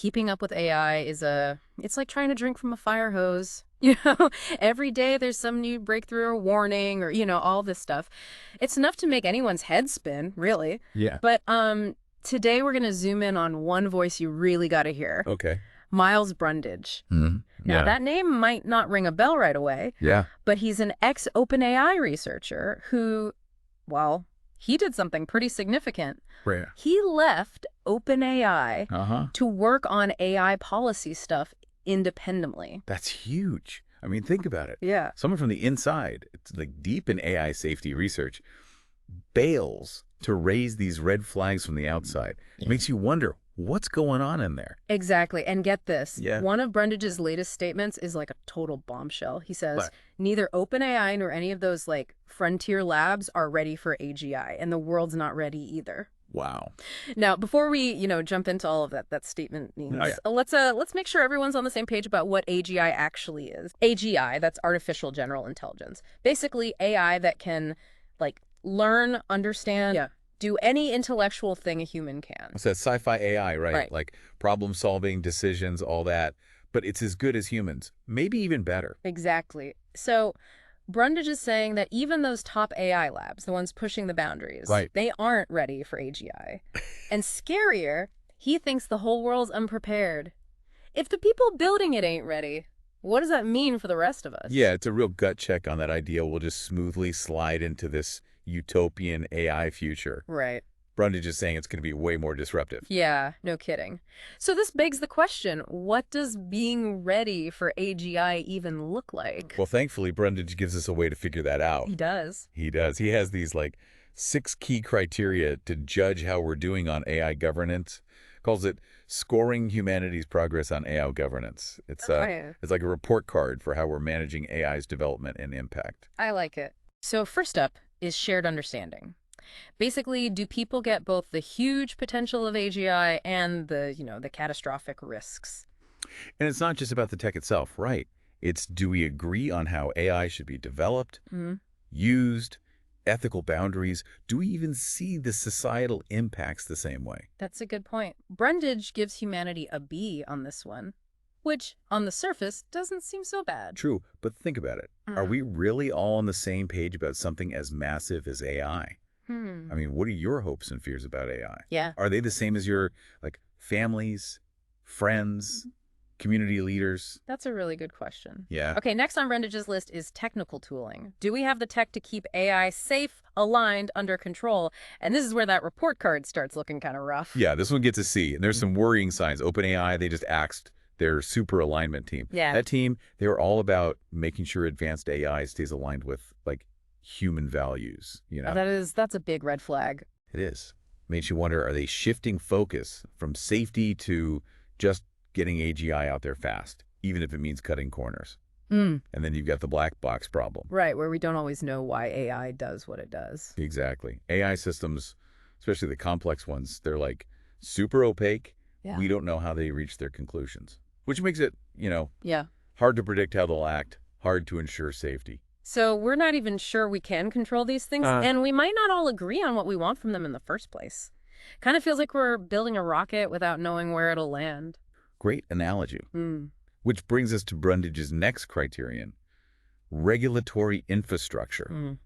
Keeping up with AI it's like trying to drink from a fire hose. Every day there's some new breakthrough or warning or, all this stuff. It's enough to make anyone's head spin, really. Yeah. But today we're going to zoom in on one voice you really got to hear. Okay. Miles Brundage. Now, Yeah. that name might not ring a bell right away, Yeah. but he's an ex-OpenAI researcher who, well, he did something pretty significant. Right. He left OpenAI Uh-huh. to work on AI policy stuff independently. That's huge. I mean, think about it. Yeah. Someone from the inside, it's like deep in AI safety research, bails to raise these red flags from the outside. It makes you wonder, what's going on in there? Exactly. And get this. Yeah. One of Brundage's latest statements is like a total bombshell. He says, What? neither OpenAI nor any of those frontier labs are ready for AGI, and the world's not ready either. Wow. Now, before we, jump into all of that statement means, Oh, yeah. let's make sure everyone's on the same page about what AGI actually is. AGI, that's artificial general intelligence. Basically, AI that can learn, understand, do any intellectual thing a human can. So that's sci-fi AI, right? Right. Like problem solving, decisions, all that. But it's as good as humans, maybe even better. Exactly. So Brundage is saying that even those top AI labs, the ones pushing the boundaries, Right. they aren't ready for AGI. And scarier, he thinks the whole world's unprepared. If the people building it ain't ready, what does that mean for the rest of us? Yeah, it's a real gut check on that idea. We'll just smoothly slide into this utopian AI future. Right. Brundage is saying it's going to be way more disruptive. Yeah, no kidding. So this begs the question, what does being ready for AGI even look like? Well, thankfully, Brundage gives us a way to figure that out. He does. He does. He has these 6 key criteria to judge how we're doing on AI governance. Calls it scoring humanity's progress on AI governance. It's it's like a report card for how we're managing AI's development and impact. I like it. So first up is shared understanding. Basically, do people get both the huge potential of AGI and the catastrophic risks? And it's not just about the tech itself, right? It's, do we agree on how AI should be developed, used, ethical boundaries? Do we even see the societal impacts the same way? That's a good point. Brundage gives humanity a B on this one, which, on the surface, doesn't seem so bad. True, but think about it. Are we really all on the same page about something as massive as AI? I mean, what are your hopes and fears about AI? Yeah. Are they the same as your, families, friends, community leaders? That's a really good question. Yeah. Okay, next on Brundage's list is technical tooling. Do we have the tech to keep AI safe, aligned, under control? And this is where that report card starts looking kind of rough. Yeah, this one gets a C. And there's some worrying signs. OpenAI, they just axed their super alignment team. Yeah. That team, they were all about making sure advanced AI stays aligned with, human values, That's a big red flag. It is. Makes you wonder, are they shifting focus from safety to just getting AGI out there fast, even if it means cutting corners? And then you've got the black box problem. Right, where we don't always know why AI does what it does. Exactly. AI systems, especially the complex ones, they're super opaque. Yeah. We don't know how they reach their conclusions, which makes it, Yeah. hard to predict how they'll act, hard to ensure safety. So we're not even sure we can control these things, and we might not all agree on what we want from them in the first place. Kind of feels like we're building a rocket without knowing where it'll land. Great analogy. Which brings us to Brundage's next criterion, regulatory infrastructure.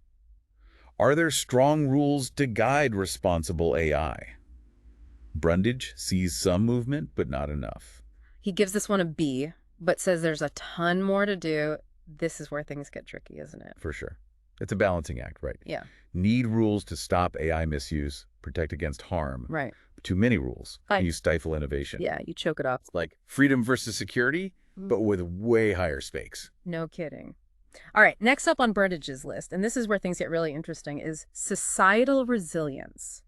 Are there strong rules to guide responsible AI? Brundage sees some movement, but not enough. He gives this one a B, but says there's a ton more to do. This is where things get tricky, isn't it? For sure. It's a balancing act, right? Yeah. Need rules to stop AI misuse, protect against harm. Right. Too many rules, and you stifle innovation. Yeah, you choke it up. Like freedom versus security, but with way higher stakes. No kidding. All right, next up on Brundage's list, and this is where things get really interesting, is societal resilience.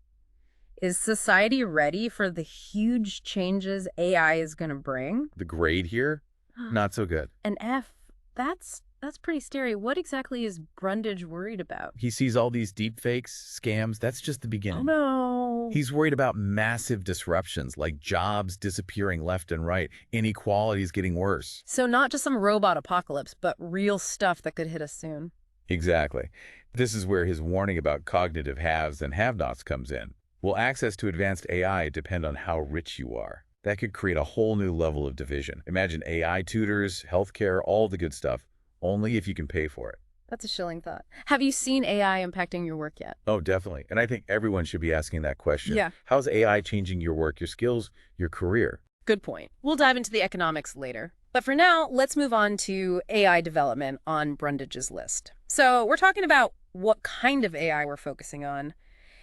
Is society ready for the huge changes AI is going to bring? The grade here, not so good. An F. That's pretty scary. What exactly is Brundage worried about? He sees all these deep fakes, scams. That's just the beginning. Oh, no. He's worried about massive disruptions, like jobs disappearing left and right, inequalities getting worse. So not just some robot apocalypse, but real stuff that could hit us soon. Exactly. This is where his warning about cognitive haves and have-nots comes in. Will access to advanced AI depend on how rich you are? That could create a whole new level of division. Imagine AI tutors, healthcare, all the good stuff, only if you can pay for it. That's a chilling thought. Have you seen AI impacting your work yet? Oh, definitely. And I think everyone should be asking that question. Yeah. How's AI changing your work, your skills, your career? Good point. We'll dive into the economics later. But for now, let's move on to AI development on Brundage's list. So we're talking about what kind of AI we're focusing on.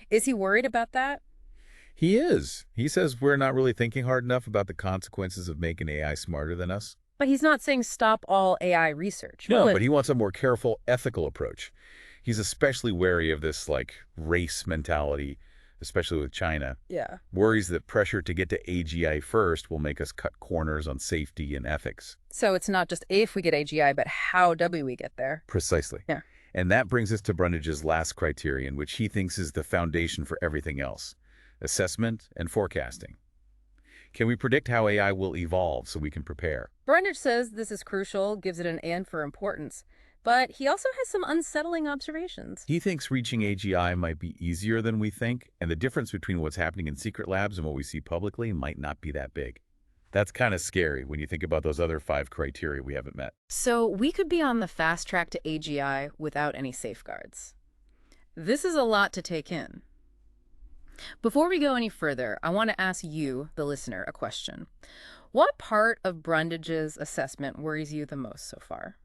Is he worried about that? He is. He says we're not really thinking hard enough about the consequences of making AI smarter than us. But he's not saying stop all AI research. No, but he wants a more careful, ethical approach. He's especially wary of this, race mentality, especially with China. Yeah. Worries that pressure to get to AGI first will make us cut corners on safety and ethics. So it's not just if we get AGI, but how do we get there? Precisely. Yeah. And that brings us to Brundage's last criterion, which he thinks is the foundation for everything else: assessment and forecasting. Can we predict how AI will evolve so we can prepare? Brundage says this is crucial, gives it an and for importance. But he also has some unsettling observations. He thinks reaching AGI might be easier than we think, and the difference between what's happening in secret labs and what we see publicly might not be that big. That's kind of scary when you think about those other 5 criteria we haven't met. So we could be on the fast track to AGI without any safeguards. This is a lot to take in. Before we go any further, I want to ask you, the listener, a question. What part of Brundage's assessment worries you the most so far?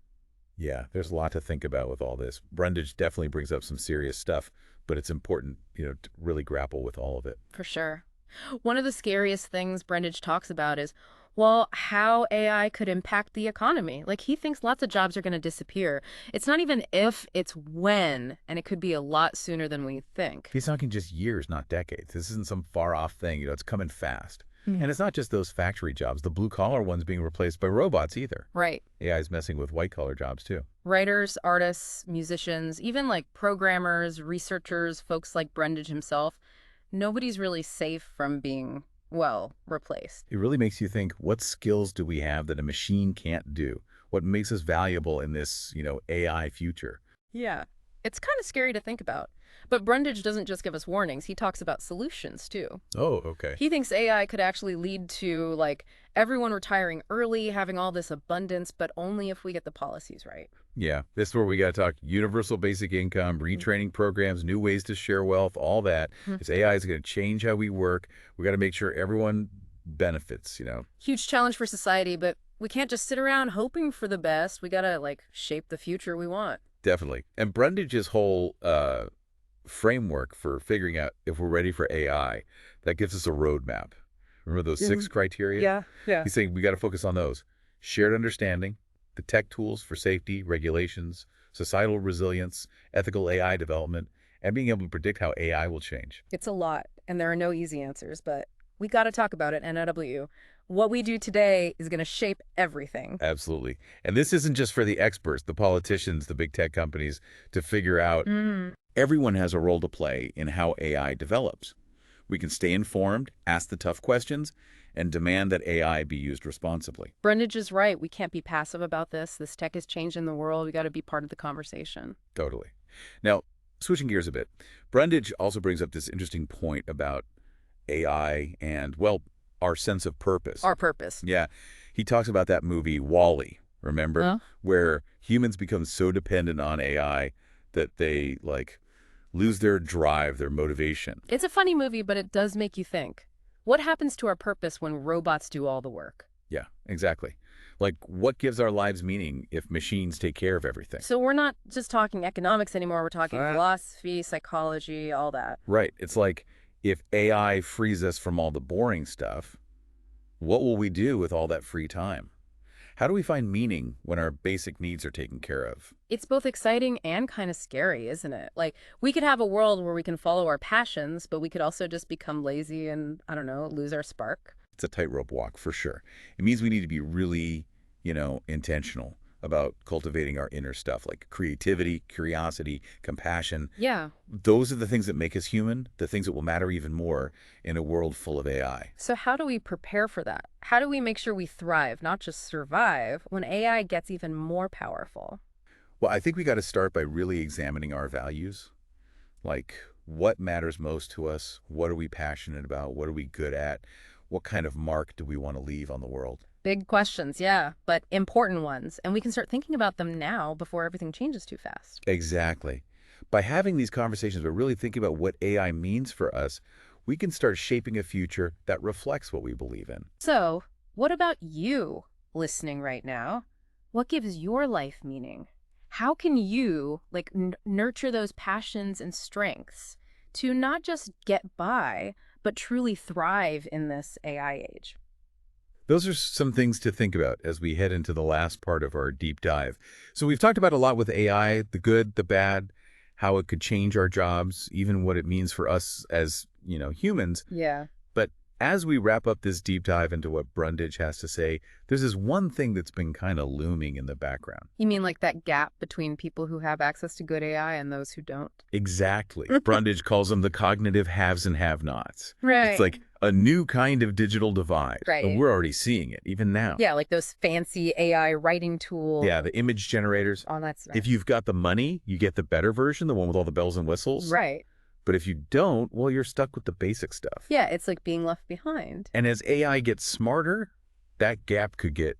Yeah, there's a lot to think about with all this. Brundage definitely brings up some serious stuff, but it's important, to really grapple with all of it. For sure. One of the scariest things Brundage talks about is, well, how AI could impact the economy. Like, he thinks lots of jobs are going to disappear. It's not even if, it's when, and it could be a lot sooner than we think. He's talking just years, not decades. This isn't some far-off thing. It's coming fast. And it's not just those factory jobs, the blue-collar ones being replaced by robots either. Right. AI is messing with white-collar jobs too. Writers, artists, musicians, even like programmers, researchers, folks like Brundage himself, nobody's really safe from being, well, replaced. It really makes you think, what skills do we have that a machine can't do? What makes us valuable in this, AI future? Yeah. It's kind of scary to think about. But Brundage doesn't just give us warnings. He talks about solutions, too. Oh, okay. He thinks AI could actually lead to, everyone retiring early, having all this abundance, but only if we get the policies right. Yeah, this is where we got to talk universal basic income, retraining programs, new ways to share wealth, all that. This AI is going to change how we work. We got to make sure everyone benefits, Huge challenge for society, but we can't just sit around hoping for the best. We got to, shape the future we want. Definitely. And Brundage's whole framework for figuring out if we're ready for AI, that gives us a roadmap. Remember those 6 criteria? Yeah. He's saying we got to focus on those: shared understanding, the tech tools for safety, regulations, societal resilience, ethical AI development, and being able to predict how AI will change. It's a lot, and there are no easy answers, but we got to talk about it, NOW. What we do today is going to shape everything. Absolutely. And this isn't just for the experts, the politicians, the big tech companies, to figure out. Everyone has a role to play in how AI develops. We can stay informed, ask the tough questions, and demand that AI be used responsibly. Brundage is right. We can't be passive about this. This tech is changing the world. We got to be part of the conversation. Totally. Now, switching gears a bit, Brundage also brings up this interesting point about AI and, well, our sense of purpose. Our purpose. Yeah. He talks about that movie, Wall-E, remember? Where humans become so dependent on AI that they, lose their drive, their motivation. It's a funny movie, but it does make you think. What happens to our purpose when robots do all the work? Yeah, exactly. What gives our lives meaning if machines take care of everything? So we're not just talking economics anymore. We're talking philosophy, psychology, all that. Right. It's like, if AI frees us from all the boring stuff, what will we do with all that free time? How do we find meaning when our basic needs are taken care of? It's both exciting and kind of scary, isn't it? We could have a world where we can follow our passions, but we could also just become lazy and, I don't know, lose our spark. It's a tightrope walk, for sure. It means we need to be really, intentional about cultivating our inner stuff, like creativity, curiosity, compassion. Yeah. Those are the things that make us human, the things that will matter even more in a world full of AI. So how do we prepare for that? How do we make sure we thrive, not just survive, when AI gets even more powerful? Well, I think we got to start by really examining our values. What matters most to us? What are we passionate about? What are we good at? what kind of mark do we want to leave on the world? Big questions, yeah, but important ones. And we can start thinking about them now before everything changes too fast. Exactly. By having these conversations, but really thinking about what AI means for us, we can start shaping a future that reflects what we believe in. So, what about you listening right now? What gives your life meaning? How can you nurture those passions and strengths to not just get by, but truly thrive in this AI age? Those are some things to think about as we head into the last part of our deep dive. So we've talked about a lot with AI, the good, the bad, how it could change our jobs, even what it means for us as, humans. Yeah. But as we wrap up this deep dive into what Brundage has to say, there's this one thing that's been kind of looming in the background. You mean like that gap between people who have access to good AI and those who don't? Exactly. Brundage calls them the cognitive haves and have-nots. Right. It's like a new kind of digital divide. Right. And we're already seeing it, even now. Yeah, like those fancy AI writing tools. Yeah, the image generators. Oh, that's right. If you've got the money, you get the better version, the one with all the bells and whistles. Right. But if you don't, well, you're stuck with the basic stuff. Yeah, it's like being left behind. And as AI gets smarter, that gap could get,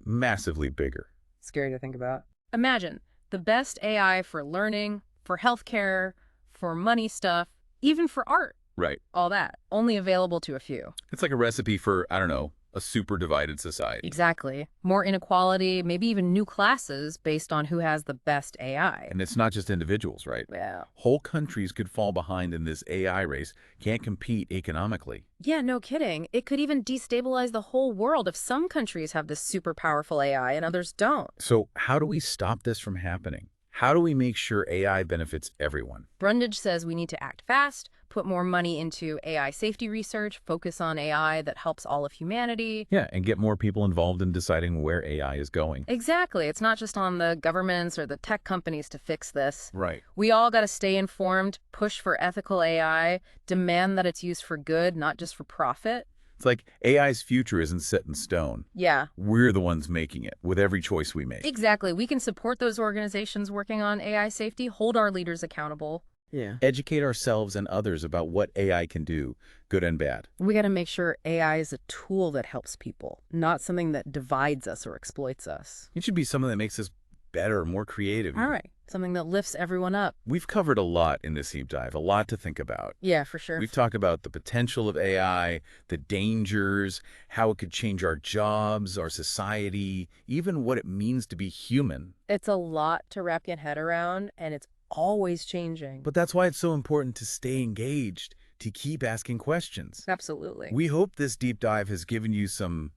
massively bigger. Scary to think about. Imagine the best AI for learning, for healthcare, for money stuff, even for art. Right. All that. Only available to a few. It's like a recipe for, I don't know, a super divided society. Exactly. More inequality, maybe even new classes based on who has the best AI. And it's not just individuals, right? Yeah. Whole countries could fall behind in this AI race, can't compete economically. Yeah, no kidding. It could even destabilize the whole world if some countries have this super powerful AI and others don't. So how do we stop this from happening? How do we make sure AI benefits everyone? Brundage says we need to act fast, put more money into AI safety research, focus on AI that helps all of humanity. Yeah, and get more people involved in deciding where AI is going. Exactly. It's not just on the governments or the tech companies to fix this. Right. We all got to stay informed, push for ethical AI, demand that it's used for good, not just for profit. It's like AI's future isn't set in stone. Yeah. We're the ones making it with every choice we make. Exactly. We can support those organizations working on AI safety, hold our leaders accountable. Yeah. Educate ourselves and others about what AI can do, good and bad. We got to make sure AI is a tool that helps people, not something that divides us or exploits us. It should be something that makes us better, more creative. All right. Something that lifts everyone up. We've covered a lot in this deep dive, a lot to think about. Yeah, for sure. We've talked about the potential of AI, the dangers, how it could change our jobs, our society, even what it means to be human. It's a lot to wrap your head around, and it's always changing. But that's why it's so important to stay engaged, to keep asking questions. Absolutely. We hope this deep dive has given you some,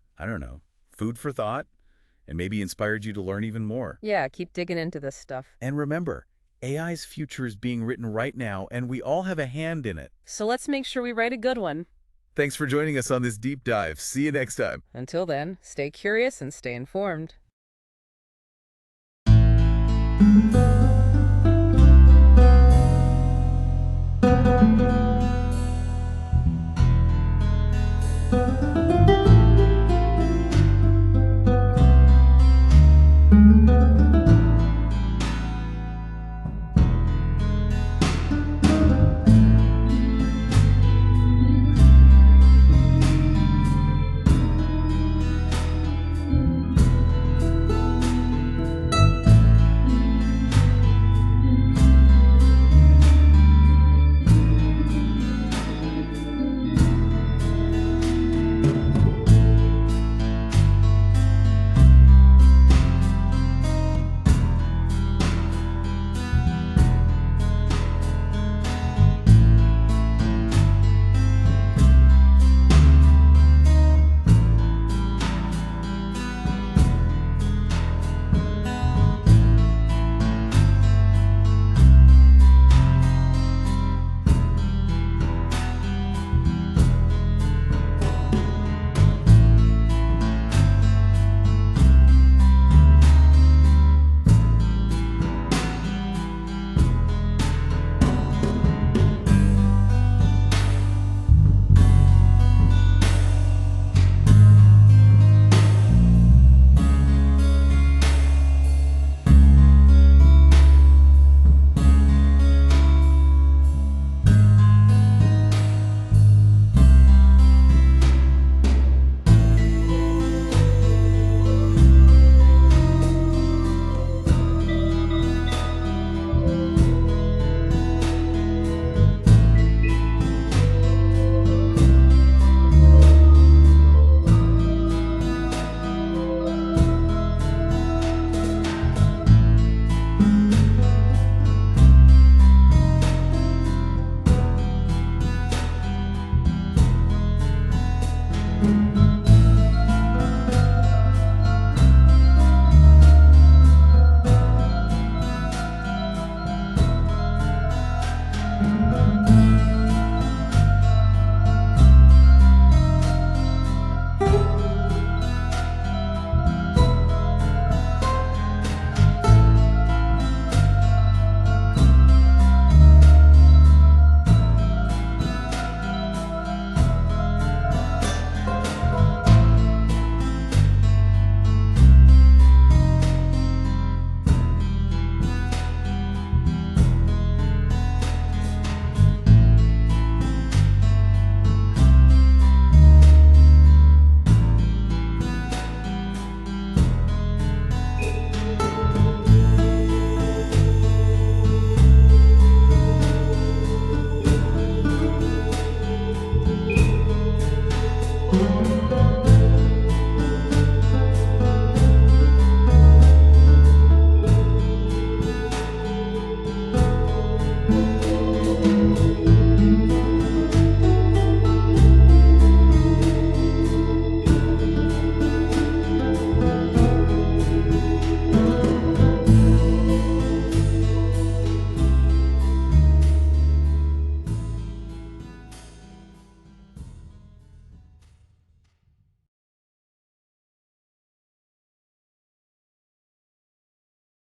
food for thought, and maybe inspired you to learn even more. Yeah, keep digging into this stuff. And remember, AI's future is being written right now, and we all have a hand in it. So let's make sure we write a good one. Thanks for joining us on this deep dive. See you next time. Until then, stay curious and stay informed.